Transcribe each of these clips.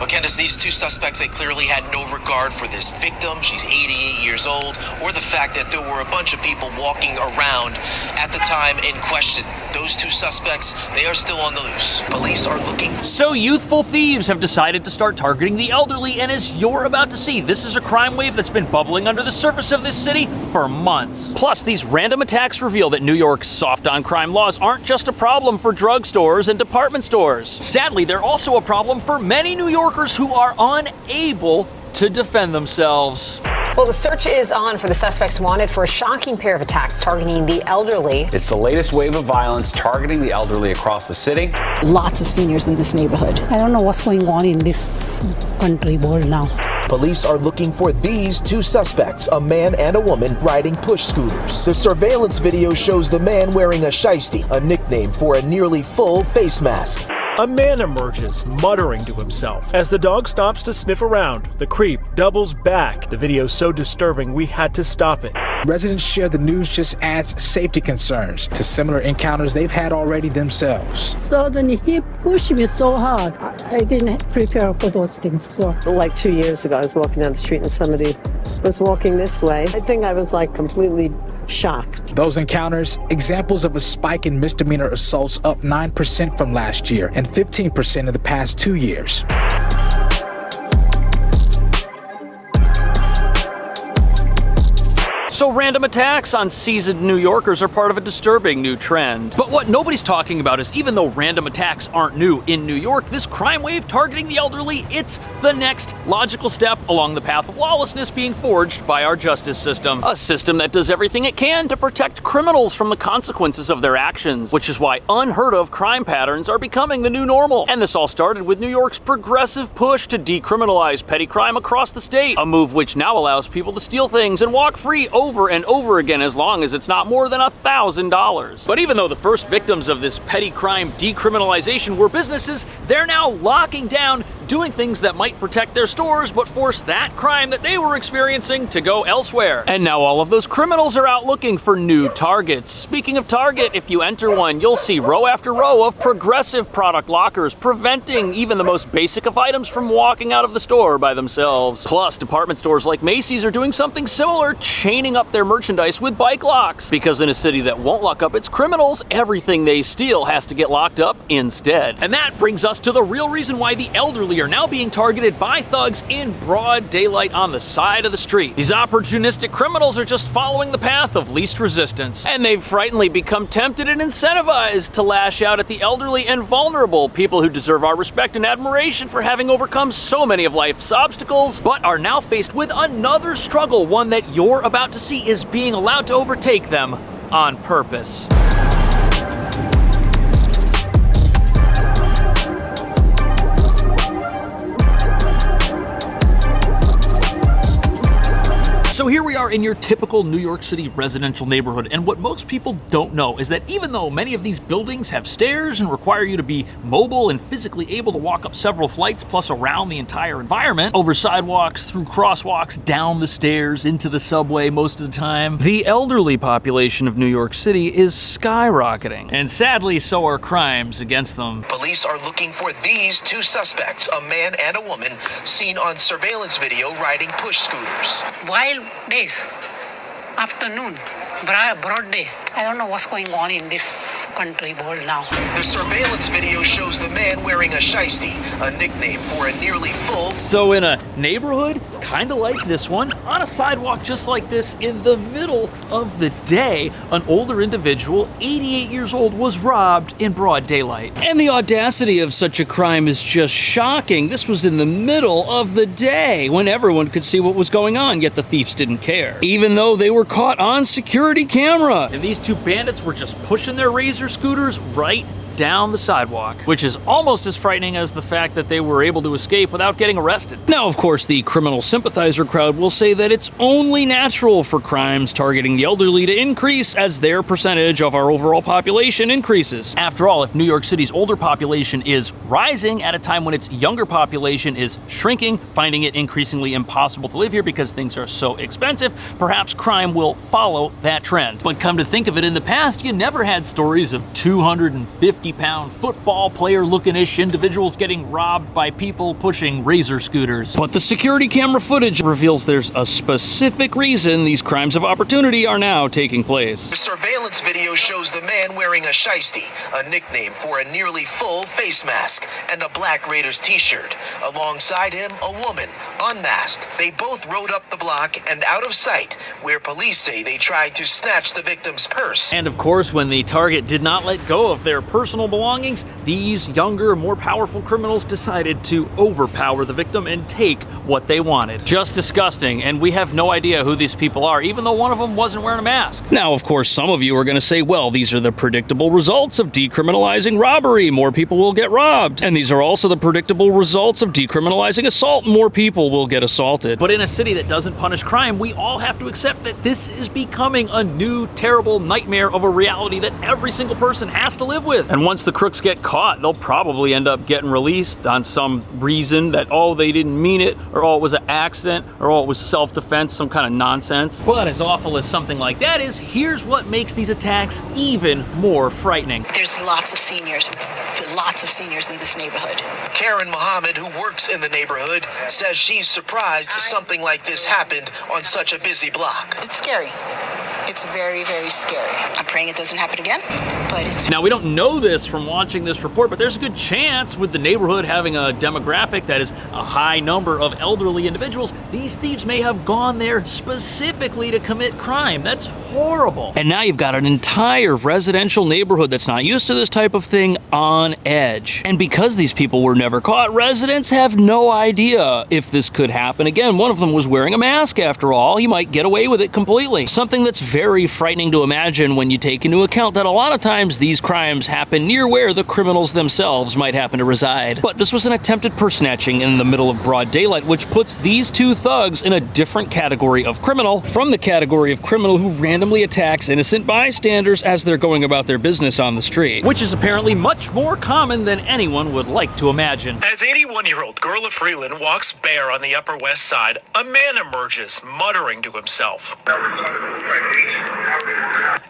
But Candace, these two suspects, they clearly had no regard for this victim. She's 88 years old, or the fact that there were a bunch of people walking around at the time in question. Those two suspects, they are still on the loose. Police are looking. So youthful thieves have decided to start targeting the elderly, and as you're about to see, this is a crime wave that's been bubbling under the surface of this city for months. Plus, these random attacks reveal that New York's soft on crime laws aren't just a problem for drugstores and department stores. Sadly, they're also a problem for many New Yorkers who are unable to defend themselves. Well, the search is on for the suspects wanted for a shocking pair of attacks targeting the elderly. It's the latest wave of violence targeting the elderly across the city. Lots of seniors in this neighborhood. I don't know what's going on in this country world now. Police are looking for these two suspects, a man and a woman, riding push scooters. The surveillance video shows the man wearing a shiesty, a nickname for a nearly full face mask. A man emerges, muttering to himself. As the dog stops to sniff around, the creep doubles back. The video's so disturbing, we had to stop it. Residents share the news just adds safety concerns to similar encounters they've had already themselves. Suddenly he pushed me so hard. I didn't prepare for those things. So, like 2 years ago, I was walking down the street and somebody was walking this way. I think I was like completely shocked. Those encounters, examples of a spike in misdemeanor assaults, up 9% from last year and 15% in the past 2 years. So random attacks on seasoned New Yorkers are part of a disturbing new trend. But what nobody's talking about is even though random attacks aren't new in New York, this crime wave targeting the elderly, it's the next logical step along the path of lawlessness being forged by our justice system. A system that does everything it can to protect criminals from the consequences of their actions, which is why unheard of crime patterns are becoming the new normal. And this all started with New York's progressive push to decriminalize petty crime across the state, a move which now allows people to steal things and walk free over and over again as long as it's not more than $1,000. But even though the first victims of this petty crime decriminalization were businesses, they're now locking down, doing things that might protect their stores but force that crime that they were experiencing to go elsewhere. And now all of those criminals are out looking for new targets. Speaking of Target, if you enter one, you'll see row after row of progressive product lockers, preventing even the most basic of items from walking out of the store by themselves. Plus, department stores like Macy's are doing something similar, chaining up their merchandise with bike locks. Because in a city that won't lock up its criminals, everything they steal has to get locked up instead. And that brings us to the real reason why the elderly are now being targeted by thugs in broad daylight on the side of the street. These opportunistic criminals are just following the path of least resistance, and they've frighteningly become tempted and incentivized to lash out at the elderly and vulnerable, people who deserve our respect and admiration for having overcome so many of life's obstacles, but are now faced with another struggle, one that you're about to see is being allowed to overtake them on purpose. So here we are in your typical New York City residential neighborhood, and what most people don't know is that even though many of these buildings have stairs and require you to be mobile and physically able to walk up several flights plus around the entire environment, over sidewalks, through crosswalks, down the stairs, into the subway most of the time, the elderly population of New York City is skyrocketing. And sadly, so are crimes against them. Police are looking for these two suspects, a man and a woman, seen on surveillance video riding push scooters. wild days, afternoon, broad day. I don't know what's going on in this country world now. The surveillance video shows the man wearing a shiesty, a nickname for a nearly full. So in a neighborhood, kind of like this one, on a sidewalk just like this, in the middle of the day, an older individual, 88 years old, was robbed in broad daylight. And the audacity of such a crime is just shocking. This was in the middle of the day, when everyone could see what was going on, yet the thieves didn't care, even though they were caught on security camera. And these two bandits were just pushing their razor scooters right down the sidewalk, which is almost as frightening as the fact that they were able to escape without getting arrested. Now, of course, the criminal sympathizer crowd will say that it's only natural for crimes targeting the elderly to increase as their percentage of our overall population increases. After all, if New York City's older population is rising at a time when its younger population is shrinking, finding it increasingly impossible to live here because things are so expensive, perhaps crime will follow that trend. But come to think of it, in the past, you never had stories of 250 250-pound football player-looking-ish individuals getting robbed by people pushing razor scooters. But the security camera footage reveals there's a specific reason these crimes of opportunity are now taking place. The surveillance video shows the man wearing a shiesty, a nickname for a nearly full face mask, and a Black Raiders t-shirt. Alongside him, a woman, unmasked. They both rode up the block and out of sight, where police say they tried to snatch the victim's purse. And of course, when the target did not let go of their personal belongings, these younger, more powerful criminals decided to overpower the victim and take what they wanted. Just disgusting, and we have no idea who these people are, even though one of them wasn't wearing a mask. Now, of course, some of you are going to say, well, these are the predictable results of decriminalizing robbery. More people will get robbed. And these are also the predictable results of decriminalizing assault. More people will get assaulted. But in a city that doesn't punish crime, we all have to accept that this is becoming a new, terrible nightmare of a reality that every single person has to live with. And once the crooks get caught, they'll probably end up getting released on some reason that, oh, they didn't mean it, or oh, it was an accident, or oh, it was self-defense, some kind of nonsense. But as awful as something like that is, here's what makes these attacks even more frightening. There's lots of seniors in this neighborhood. Karen Muhammad, who works in the neighborhood, says she's surprised something like this happened on such a busy block. It's scary. It's very, very scary. I'm praying it doesn't happen again, but it's... Now, we don't know this from watching this report, but there's a good chance with the neighborhood having a demographic that is a high number of elderly individuals, these thieves may have gone there specifically to commit crime. That's horrible. And now you've got an entire residential neighborhood that's not used to this type of thing on edge. And because these people were never caught, residents have no idea if this could happen again. One of them was wearing a mask after all. He might get away with it completely. Something that's very frightening to imagine when you take into account that a lot of times these crimes happen near where the criminals themselves might happen to reside. But this was an attempted purse snatching in the middle of broad daylight, which puts these two thugs in a different category of criminal from the category of criminal who randomly attacks innocent bystanders as they're going about their business on the street, which is apparently much more common than anyone would like to imagine. As 81-year-old Gerla Freeland walks bare on the Upper West Side, a man emerges, muttering to himself.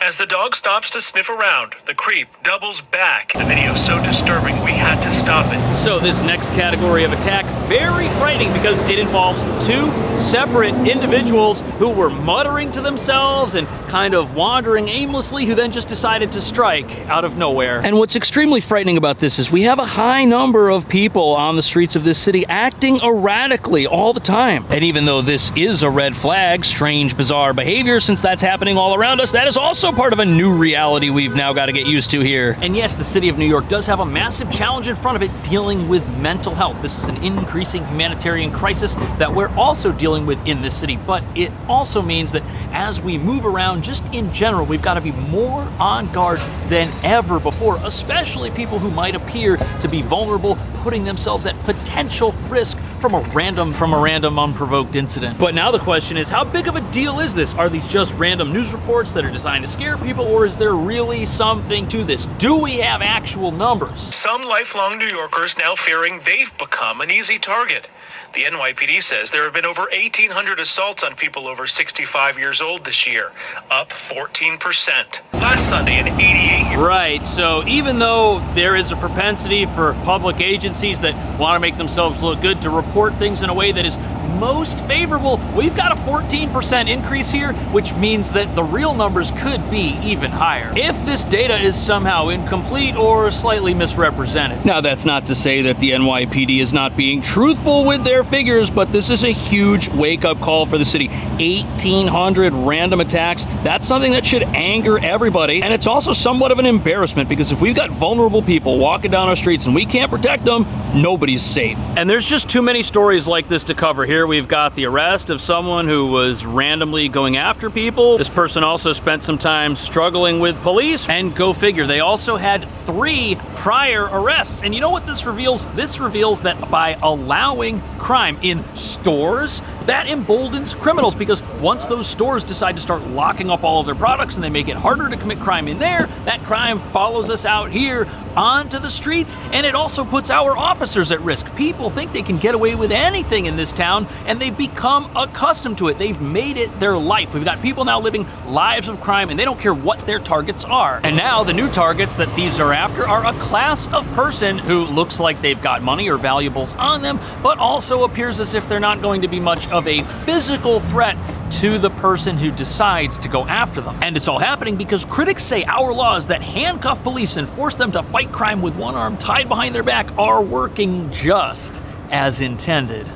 As the dog stops to sniff around, the creep doubles back. The video so disturbing we had to stop it. So this next category of attack, very frightening because it involves two separate individuals who were muttering to themselves and kind of wandering aimlessly, who then just decided to strike out of nowhere. And what's extremely frightening about this is we have a high number of people on the streets of this city acting erratically all the time. And even though this is a red flag, strange, bizarre behavior, since that's happening all around us, that is also part of a new reality we've now got to get used to here. And yes, the city of New York does have a massive challenge in front of it dealing with mental health. This is an increasing humanitarian crisis that we're also dealing with in this city, but it also means that as we move around, just in general, we've got to be more on guard than ever before, especially people who might appear to be vulnerable, putting themselves at potential risk from a random unprovoked incident. But now the question is, how big of a deal is this? Are these just random news reports that are designed to scare people, or is there really something to this? Do we have actual numbers? Some lifelong New Yorkers now fearing they've become an easy target. The NYPD says there have been over 1,800 assaults on people over 65 years old this year, up 14%. Last Sunday, an 88-year-old... Right, so even though there is a propensity for public agencies that want to make themselves look good to report things in a way that is most favorable, we've got a 14% increase here, which means that the real numbers could be even higher if this data is somehow incomplete or slightly misrepresented. Now, that's not to say that the NYPD is not being truthful with their figures, but this is a huge wake-up call for the city. 1,800 random attacks, that's something that should anger everybody, and it's also somewhat of an embarrassment because if we've got vulnerable people walking down our streets and we can't protect them, nobody's safe. And there's just too many stories like this to cover here. We've got the arrest of someone who was randomly going after people. This person also spent some time struggling with police, and go figure, they also had 3 prior arrests. And you know what this reveals? This reveals that by allowing crime in stores, that emboldens criminals, because once those stores decide to start locking up all of their products and they make it harder to commit crime in there, that crime follows us out here onto the streets, and it also puts our officers at risk. People think they can get away with anything in this town, and they've become accustomed to it. They've made it their life. We've got people now living lives of crime, and they don't care what their targets are. And now the new targets that thieves are after are a class of person who looks like they've got money or valuables on them, but also appears as if they're not going to be much of a physical threat to the person who decides to go after them. And it's all happening because critics say our laws that handcuff police and force them to fight crime with one arm tied behind their back are working just as intended.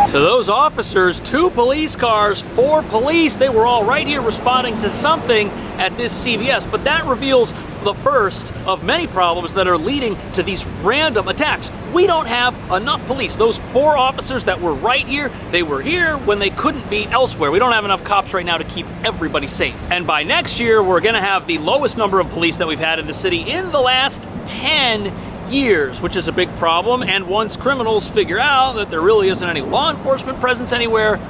So those officers, 2 police cars, 4 police, they were all right here responding to something at this CVS, but that reveals the first of many problems that are leading to these random attacks. We don't have enough police. Those 4 officers that were right here, they were here when they couldn't be elsewhere. We don't have enough cops right now to keep everybody safe. And by next year, we're gonna have the lowest number of police that we've had in the city in the last 10 years, which is a big problem. And once criminals figure out that there really isn't any law enforcement presence anywhere,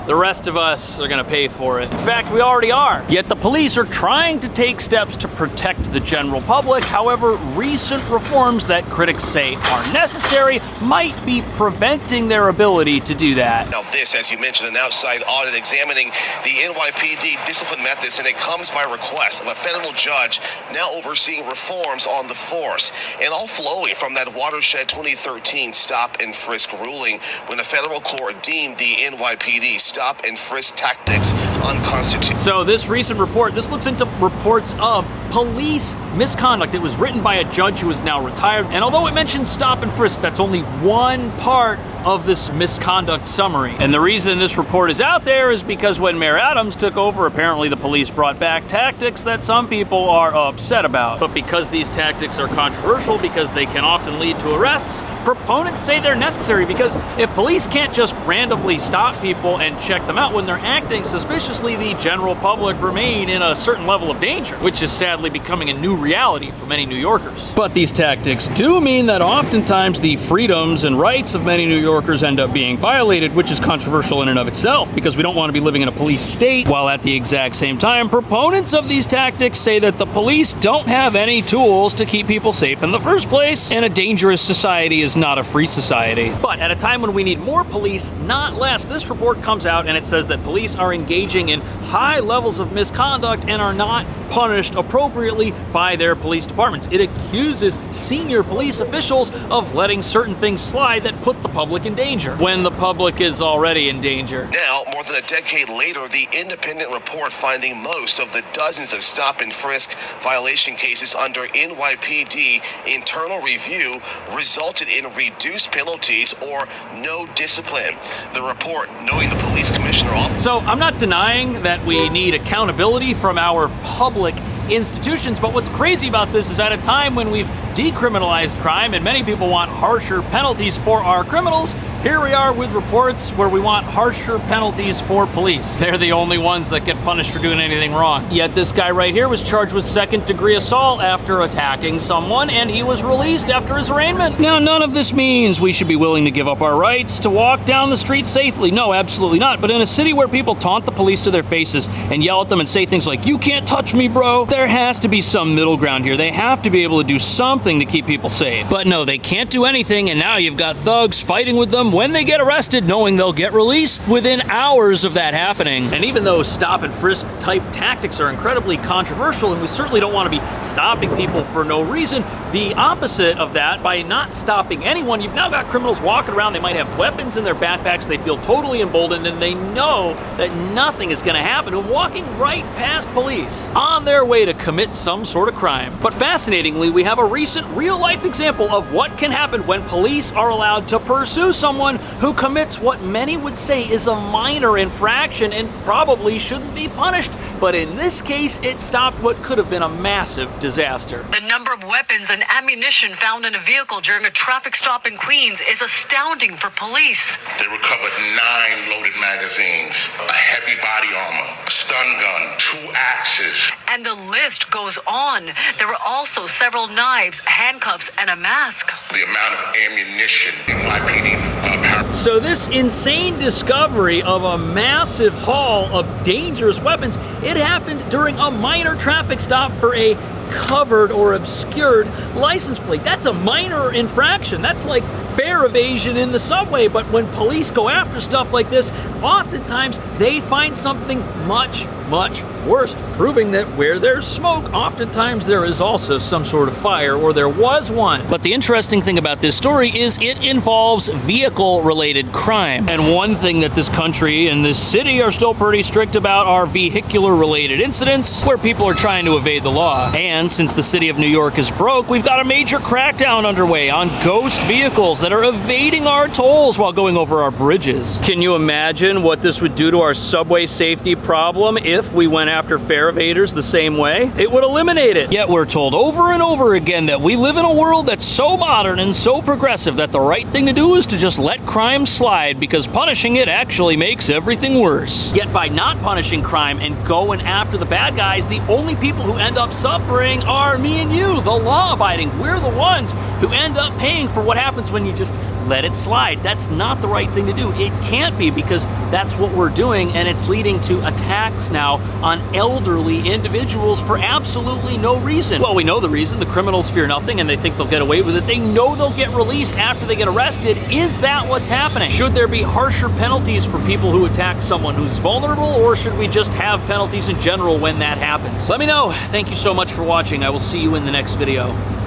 the rest of us are gonna pay for it. In fact, we already are. Yet the police are trying to take steps to protect the general public. However, recent reforms that critics say are necessary might be preventing their ability to do that. Now this, as you mentioned, an outside audit examining the NYPD discipline methods, and it comes by request of a federal judge now overseeing reforms on the force, and all flowing from that watershed 2013 stop and frisk ruling when a federal court deemed the NYPD stop and frisk tactics unconstitutional. So this recent report, this looks into reports of police misconduct. It was written by a judge who is now retired, and although it mentions stop and frisk, that's only one part of this misconduct summary. And the reason this report is out there is because when Mayor Adams took over, apparently the police brought back tactics that some people are upset about. But because these tactics are controversial, because they can often lead to arrests, proponents say they're necessary, because if police can't just randomly stop people and check them out when they're acting suspiciously, the general public remain in a certain level of danger, which is sadly becoming a new reality for many New Yorkers. But these tactics do mean that oftentimes the freedoms and rights of many New Yorkers end up being violated, which is controversial in and of itself, because we don't want to be living in a police state, while at the exact same time, proponents of these tactics say that the police don't have any tools to keep people safe in the first place, and a dangerous society is not a free society. But at a time when we need more police, not less, this report comes out and it says that police are engaging in high levels of misconduct and are not punished appropriately by their police departments. It accuses senior police officials of letting certain things slide that put the public in danger, when the public is already in danger. Now, more than a decade later, the independent report finding most of the dozens of stop and frisk violation cases under NYPD internal review resulted in reduced penalties or no discipline. The report, knowing the police commissioner office. So I'm not denying that we need accountability from our public institutions, but what's crazy about this is at a time when we've decriminalized crime and many people want harsher penalties for our criminals, here we are with reports where we want harsher penalties for police. They're the only ones that get punished for doing anything wrong. Yet this guy right here was charged with second-degree assault after attacking someone, and he was released after his arraignment. Now, none of this means we should be willing to give up our rights to walk down the street safely. No, absolutely not. But in a city where people taunt the police to their faces and yell at them and say things like, "You can't touch me, bro," there has to be some middle ground here. They have to be able to do something to keep people safe. But no, they can't do anything, and now you've got thugs fighting with them when they get arrested, knowing they'll get released within hours of that happening. And even though stop and frisk type tactics are incredibly controversial, and we certainly don't want to be stopping people for no reason, the opposite of that, by not stopping anyone, you've now got criminals walking around. They might have weapons in their backpacks. They feel totally emboldened, and they know that nothing is going to happen, and walking right past police on their way to commit some sort of crime. But fascinatingly, we have a recent real-life example of what can happen when police are allowed to pursue someone who commits what many would say is a minor infraction and probably shouldn't be punished. But in this case, it stopped what could have been a massive disaster. The number of weapons and ammunition found in a vehicle during a traffic stop in Queens is astounding for police. They recovered 9 loaded magazines, a heavy body armor, a stun gun, 2 axes. And the list goes on. There were also several knives handcuffs, and a mask. The amount of ammunition NYPD So this insane discovery of a massive haul of dangerous weapons, it happened during a minor traffic stop for a covered or obscured license plate. That's a minor infraction. That's like fare evasion in the subway. But when police go after stuff like this, oftentimes they find something much, much worse, proving that where there's smoke, oftentimes there is also some sort of fire, or there was one. But the interesting thing about this story is it involves vehicle-related crime. And one thing that this country and this city are still pretty strict about are vehicular-related incidents where people are trying to evade the law. And since the city of New York is broke, we've got a major crackdown underway on ghost vehicles that are evading our tolls while going over our bridges. Can you imagine what this would do to our subway safety problem if we went after fare evaders the same way? It would eliminate it. Yet we're told over and over again that we live in a world that's so modern and so progressive that the right thing to do is to just let crime slide, because punishing it actually makes everything worse. Yet by not punishing crime and going after the bad guys, the only people who end up suffering are me and you, the law-abiding. We're the ones who end up paying for what happens when you just let it slide. That's not the right thing to do. It can't be, because that's what we're doing, and it's leading to attacks now on elderly individuals for absolutely no reason. Well, we know the reason. The criminals fear nothing and they think they'll get away with it. They know they'll get released after they get arrested. Is that what's happening? Should there be harsher penalties for people who attack someone who's vulnerable, or should we just have penalties in general when that happens? Let me know. Thank you so much for watching. I will see you in the next video.